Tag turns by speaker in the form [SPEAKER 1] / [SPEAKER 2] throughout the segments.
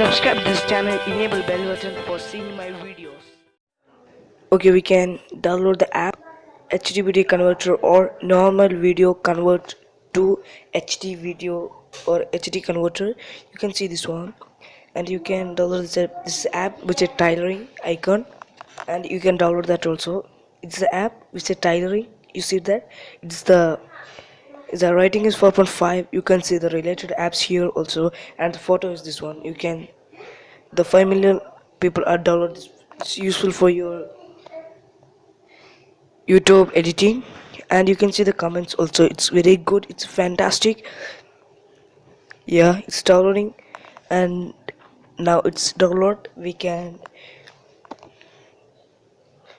[SPEAKER 1] subscribe this channel, enable bell button for seeing my videos.
[SPEAKER 2] Okay, we can download the app HD video converter or normal video convert to HD video or HD converter. You can see this one, and you can download this app with a tailoring icon, and you can download that also. It's the app with a tailoring. You see that the rating is 4.5. You can see the related apps here also, and the photo is this one. You can the 5 million people are download this. It's useful for your YouTube editing, and you can see the comments also. It's very good, it's fantastic. Yeah, it's downloading, and now it's download. We can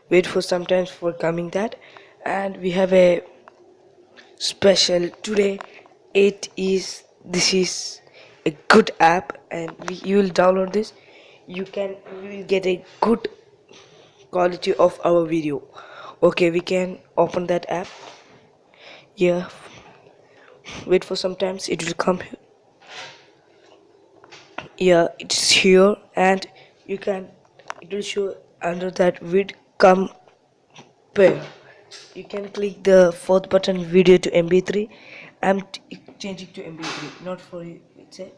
[SPEAKER 2] wait for some time for coming that, and we have a special today. This is a good app, and you will download this. You will get a good quality of our video. Okay, we can open that app. Yeah, wait for some times, it will come. Yeah, it's here, and you can it will show under that vid compare. You can click the fourth button, video to mp3. I'm changing to mp3, not for you.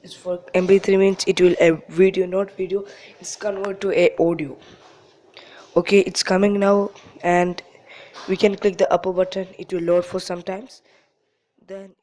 [SPEAKER 2] It's for mp3 means it will a video, not video. It's convert to a audio. Okay, it's coming now, and we can click the upper button. It will load for some times, then